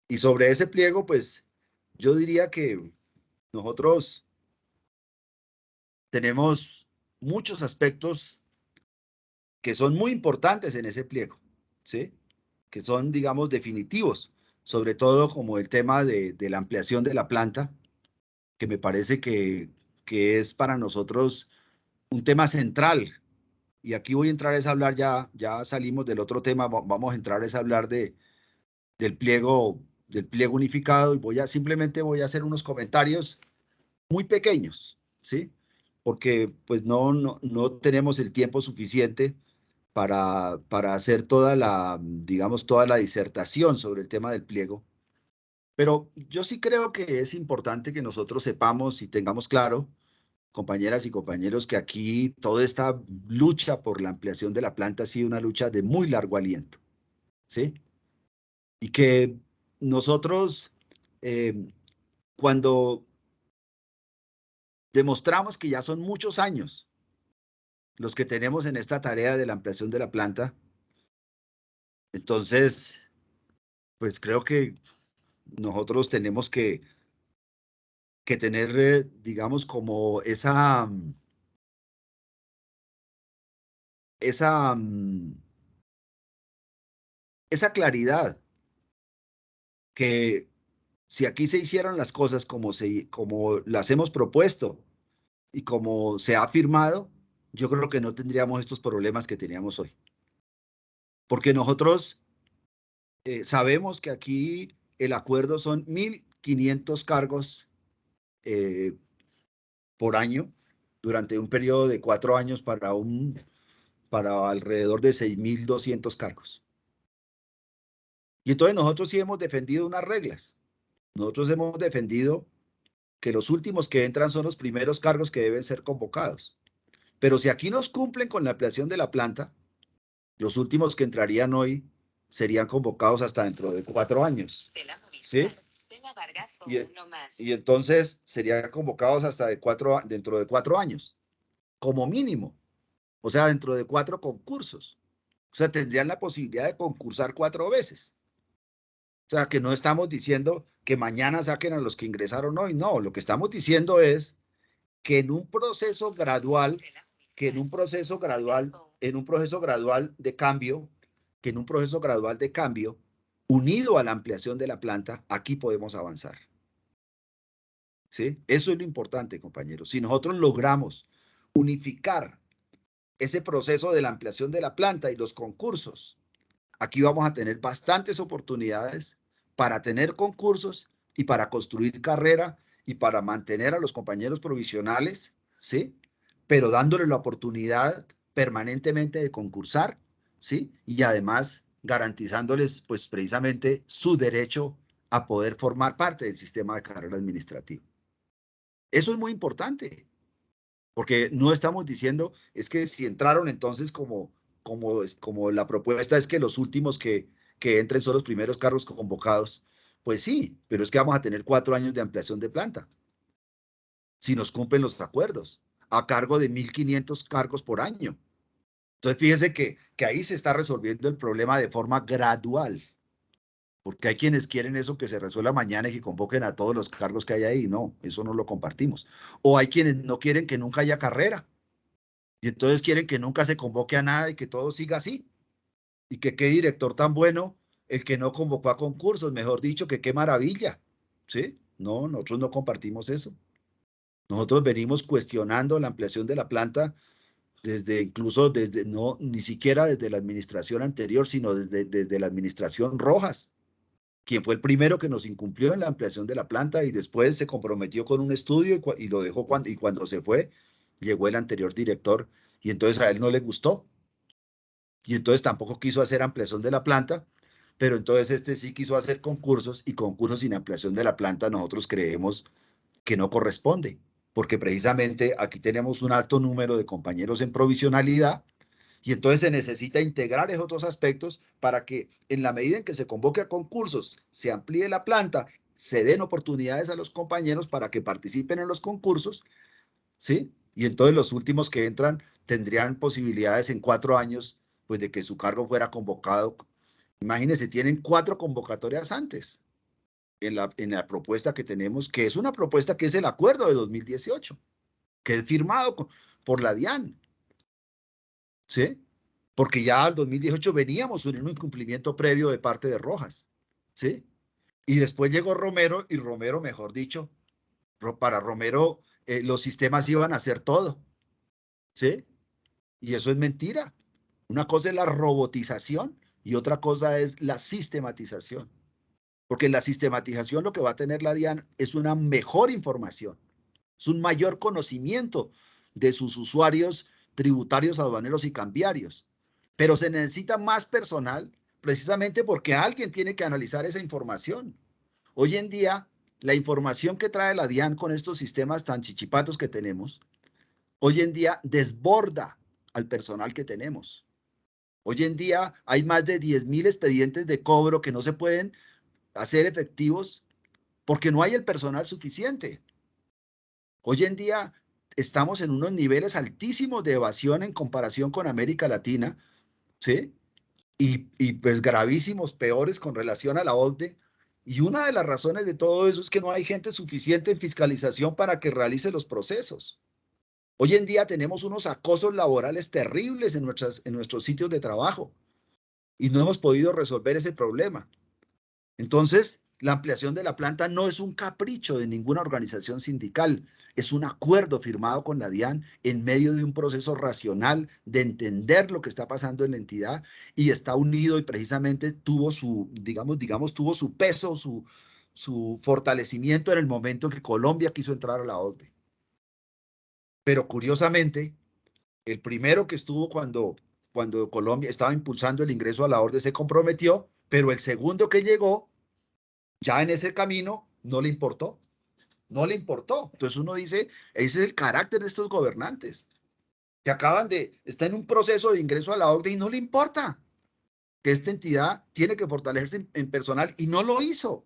Y sobre ese pliego, pues yo diría que nosotros tenemos muchos aspectos que son muy importantes en ese pliego, ¿sí? Que son, digamos, definitivos, sobre todo como el tema de la ampliación de la planta, que me parece que es para nosotros un tema central. Y aquí voy a entrar a hablar, ya salimos del otro tema, vamos a entrar a hablar del pliego unificado y simplemente voy a hacer unos comentarios muy pequeños, ¿sí? Porque pues no tenemos el tiempo suficiente para hacer digamos, toda la disertación sobre el tema del pliego. Pero yo sí creo que es importante que nosotros sepamos y tengamos claro, compañeras y compañeros, que aquí toda esta lucha por la ampliación de la planta ha sido una lucha de muy largo aliento, ¿sí? Y que nosotros, eh, cuando demostramos que ya son muchos años los que tenemos en esta tarea de la ampliación de la planta, entonces, pues creo que nosotros tenemos que tener, digamos, como esa, esa claridad que si aquí se hicieran las cosas como las hemos propuesto y como se ha afirmado, yo creo que no tendríamos estos problemas que teníamos hoy. Porque nosotros sabemos que aquí el acuerdo son 1.500 cargos eh, por año durante un periodo de 4 años para alrededor de 6.200 cargos. Y entonces nosotros sí hemos defendido unas reglas. Nosotros hemos defendido que los últimos que entran son los primeros cargos que deben ser convocados. Pero si aquí nos cumplen con la ampliación de la planta, los últimos que entrarían hoy serían convocados hasta dentro de 4 años. ¿Sí? Y, y entonces serían convocados hasta dentro de 4 años, como mínimo. O sea, dentro de 4 concursos. O sea, tendrían la posibilidad de concursar 4 veces. O sea, que no estamos diciendo que mañana saquen a los que ingresaron hoy. No, lo que estamos diciendo es que en un proceso gradual, que en un proceso gradual, en un proceso gradual de cambio, que en un proceso gradual de cambio, unido a la ampliación de la planta, aquí podemos avanzar. ¿Sí? Eso es lo importante, compañeros. Si nosotros logramos unificar ese proceso de la ampliación de la planta y los concursos, aquí vamos a tener bastantes oportunidades para tener concursos y para construir carrera y para mantener a los compañeros provisionales, ¿sí? Pero dándoles la oportunidad permanentemente de concursar, ¿sí? Y además garantizándoles, pues precisamente, su derecho a poder formar parte del sistema de carrera administrativa. Eso es muy importante, porque no estamos diciendo, es que si entraron entonces como la propuesta es que los últimos que entren son los primeros cargos convocados, pues sí, pero es que vamos a tener 4 años de ampliación de planta, si nos cumplen los acuerdos, a cargo de 1.500 cargos por año. Entonces fíjese que ahí se está resolviendo el problema de forma gradual, porque hay quienes quieren eso que se resuelva mañana y que convoquen a todos los cargos que hay ahí. No, eso no lo compartimos. O hay quienes no quieren que nunca haya carrera. Y entonces quieren que nunca se convoque a nada y que todo siga así. Y que qué director tan bueno el que no convocó a concursos, mejor dicho, que qué maravilla. ¿Sí? No, nosotros no compartimos eso. Nosotros venimos cuestionando la ampliación de la planta incluso desde, no, ni siquiera desde la administración anterior, sino desde la administración Rojas, quien fue el primero que nos incumplió en la ampliación de la planta y después se comprometió con un estudio y lo dejó y cuando se fue, llegó el anterior director y entonces a él no le gustó y entonces tampoco quiso hacer ampliación de la planta, pero entonces este sí quiso hacer concursos y concursos sin ampliación de la planta nosotros creemos que no corresponde, porque precisamente aquí tenemos un alto número de compañeros en provisionalidad y entonces se necesita integrar esos otros aspectos para que en la medida en que se convoque a concursos, se amplíe la planta, se den oportunidades a los compañeros para que participen en los concursos, ¿sí? Y entonces los últimos que entran tendrían posibilidades en 4 años, pues de que su cargo fuera convocado. Imagínense, tienen 4 convocatorias antes. en la propuesta que tenemos, que es una propuesta que es el acuerdo de 2018, que es firmado por la DIAN, ¿sí? Porque ya al 2018 veníamos en un incumplimiento previo de parte de Rojas, ¿sí? Y después llegó Romero y Romero, mejor dicho, para Romero los sistemas iban a hacer todo, ¿sí? Y eso es mentira. Una cosa es la robotización y otra cosa es la sistematización. Porque en la sistematización lo que va a tener la DIAN es una mejor información, es un mayor conocimiento de sus usuarios tributarios, aduaneros y cambiarios. Pero se necesita más personal precisamente porque alguien tiene que analizar esa información. Hoy en día, la información que trae la DIAN con estos sistemas tan chichipatos que tenemos, hoy en día desborda al personal que tenemos. Hoy en día hay más de 10.000 expedientes de cobro que no se pueden hacer efectivos porque no hay el personal suficiente. Hoy en día estamos en unos niveles altísimos de evasión en comparación con América Latina, ¿sí? Y pues gravísimos, peores con relación a la OCDE. Y una de las razones de todo eso es que no hay gente suficiente en fiscalización para que realice los procesos. Hoy en día tenemos unos acosos laborales terribles en nuestros sitios de trabajo y no hemos podido resolver ese problema. Entonces, la ampliación de la planta no es un capricho de ninguna organización sindical, es un acuerdo firmado con la DIAN en medio de un proceso racional de entender lo que está pasando en la entidad y está unido y precisamente tuvo su, tuvo su peso, su fortalecimiento en el momento en que Colombia quiso entrar a la OCDE. Pero curiosamente, el primero que estuvo cuando Colombia estaba impulsando el ingreso a la OCDE se comprometió, pero el segundo que llegó ya en ese camino no le importó, no le importó. Entonces uno dice, ese es el carácter de estos gobernantes, que está en un proceso de ingreso a la OCDE y no le importa que esta entidad tiene que fortalecerse en personal y no lo hizo.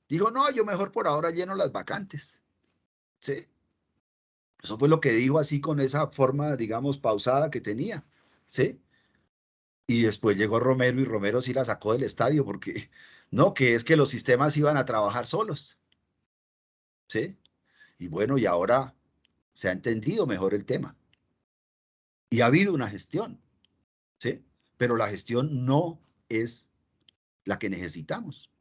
Dijo, no, yo mejor por ahora lleno las vacantes. ¿Sí? Eso fue lo que dijo así con esa forma, digamos, pausada que tenía. ¿Sí? Y después llegó Romero y Romero sí la sacó del estadio porque no, que es que los sistemas iban a trabajar solos. ¿Sí? Y bueno, y ahora se ha entendido mejor el tema y ha habido una gestión, ¿sí? Pero la gestión no es la que necesitamos,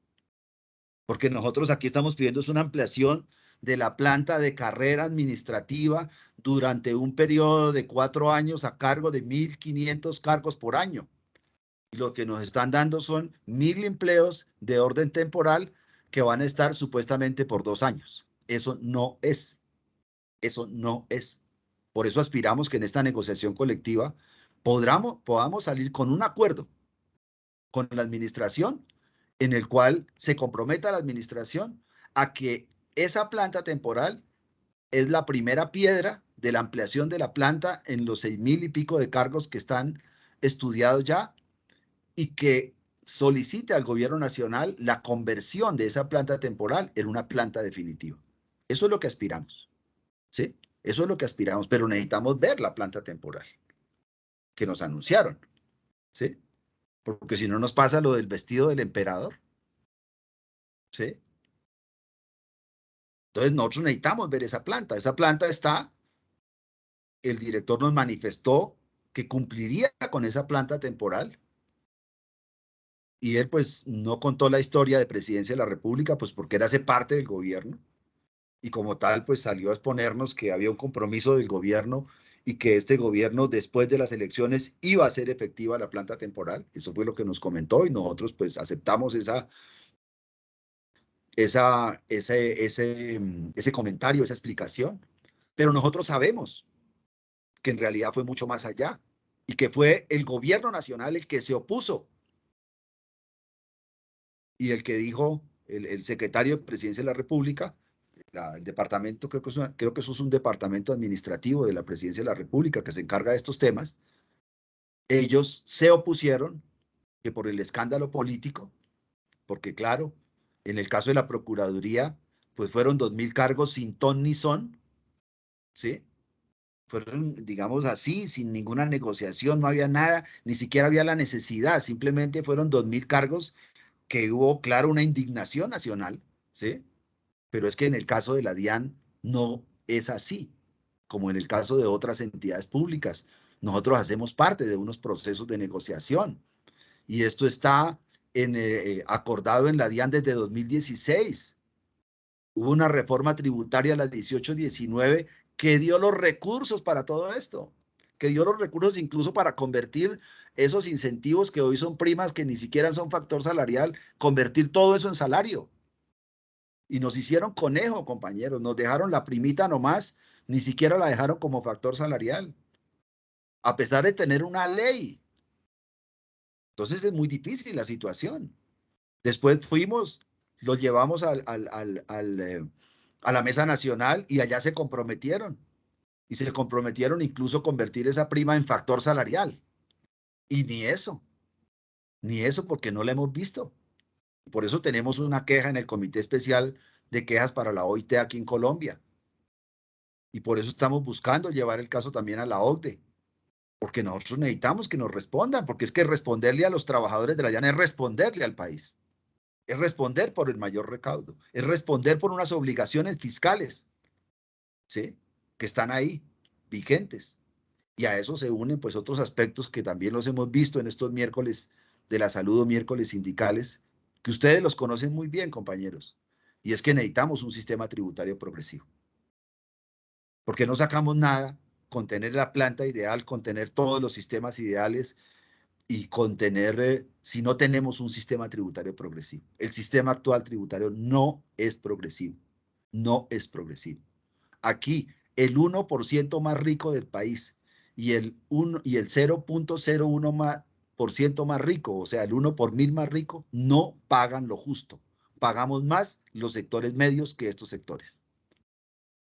porque nosotros aquí estamos pidiendo es una ampliación de la planta de carrera administrativa durante un periodo de 4 años a cargo de 1.500 cargos por año. Y lo que nos están dando son 1.000 empleos de orden temporal que van a estar supuestamente por 2 años. Eso no es. Por eso aspiramos que en esta negociación colectiva podamos salir con un acuerdo con la administración en el cual se comprometa la administración a que esa planta temporal es la primera piedra de la ampliación de la planta en los 6.000 y pico de cargos que están estudiados ya y que solicite al gobierno nacional la conversión de esa planta temporal en una planta definitiva. Eso es lo que aspiramos, ¿sí? Eso es lo que aspiramos, pero necesitamos ver la planta temporal que nos anunciaron, ¿sí? Porque si no nos pasa lo del vestido del emperador, ¿sí? Entonces nosotros necesitamos ver esa planta. Esa planta está, el director nos manifestó que cumpliría con esa planta temporal y él pues no contó la historia de presidencia de la República, pues porque él hace parte del gobierno y como tal pues salió a exponernos que había un compromiso del gobierno y que este gobierno después de las elecciones iba a hacer efectiva la planta temporal. Eso fue lo que nos comentó y nosotros pues aceptamos ese comentario, esa explicación. Pero nosotros sabemos que en realidad fue mucho más allá y que fue el gobierno nacional el que se opuso y el que dijo, el secretario de Presidencia de la República, el departamento, creo que eso es un departamento administrativo de la Presidencia de la República que se encarga de estos temas, ellos se opusieron que por el escándalo político, porque claro, en el caso de la Procuraduría, pues fueron 2.000 cargos sin ton ni son, ¿sí? Fueron, digamos así, sin ninguna negociación, no había nada, ni siquiera había la necesidad, simplemente fueron 2.000 cargos que hubo, claro, una indignación nacional, ¿sí? Pero es que en el caso de la DIAN no es así, como en el caso de otras entidades públicas. Nosotros hacemos parte de unos procesos de negociación y esto está acordado en la DIAN desde 2016. Hubo una reforma tributaria, la 1819, que dio los recursos para todo esto, que dio los recursos incluso para convertir esos incentivos que hoy son primas, que ni siquiera son factor salarial, convertir todo eso en salario. Y nos hicieron conejo, compañeros, nos dejaron la primita nomás, ni siquiera la dejaron como factor salarial, a pesar de tener una ley. Entonces es muy difícil la situación. Después fuimos, lo llevamos a la mesa nacional y allá se comprometieron. Y se comprometieron incluso convertir esa prima en factor salarial. Y ni eso porque no la hemos visto. Por eso tenemos una queja en el Comité Especial de Quejas para la OIT aquí en Colombia. Y por eso estamos buscando llevar el caso también a la OCDE. Porque nosotros necesitamos que nos respondan, porque es que responderle a los trabajadores de la DIAN es responderle al país. Es responder por el mayor recaudo, es responder por unas obligaciones fiscales, ¿sí? Que están ahí, vigentes. Y a eso se unen pues otros aspectos que también los hemos visto en estos miércoles de la salud o miércoles sindicales, que ustedes los conocen muy bien, compañeros. Y es que necesitamos un sistema tributario progresivo. Porque no sacamos nada con tener la planta ideal, con tener todos los sistemas ideales y con tener, si no tenemos un sistema tributario progresivo. El sistema actual tributario no es progresivo, no es progresivo. Aquí, el 1% más rico del país y el 0,01 por ciento más rico, o sea, el 1 por 1000 más rico, no pagan lo justo. Pagamos más los sectores medios que estos sectores.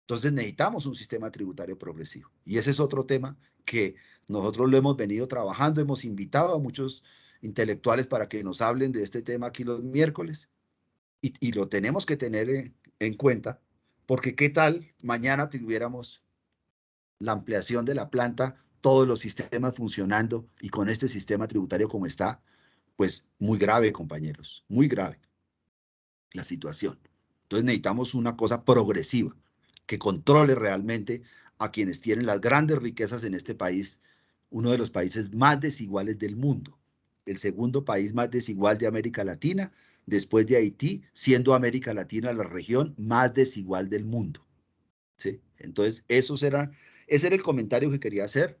Entonces necesitamos un sistema tributario progresivo. Y ese es otro tema que nosotros lo hemos venido trabajando. Hemos invitado a muchos intelectuales para que nos hablen de este tema aquí los miércoles y lo tenemos que tener en cuenta porque qué tal mañana tuviéramos la ampliación de la planta, todos los sistemas funcionando y con este sistema tributario como está, pues muy grave, compañeros, muy grave la situación. Entonces necesitamos una cosa progresiva que controle realmente a quienes tienen las grandes riquezas en este país, uno de los países más desiguales del mundo, el segundo país más desigual de América Latina, después de Haití, siendo América Latina la región más desigual del mundo. ¿Sí? Entonces, ese era el comentario que quería hacer.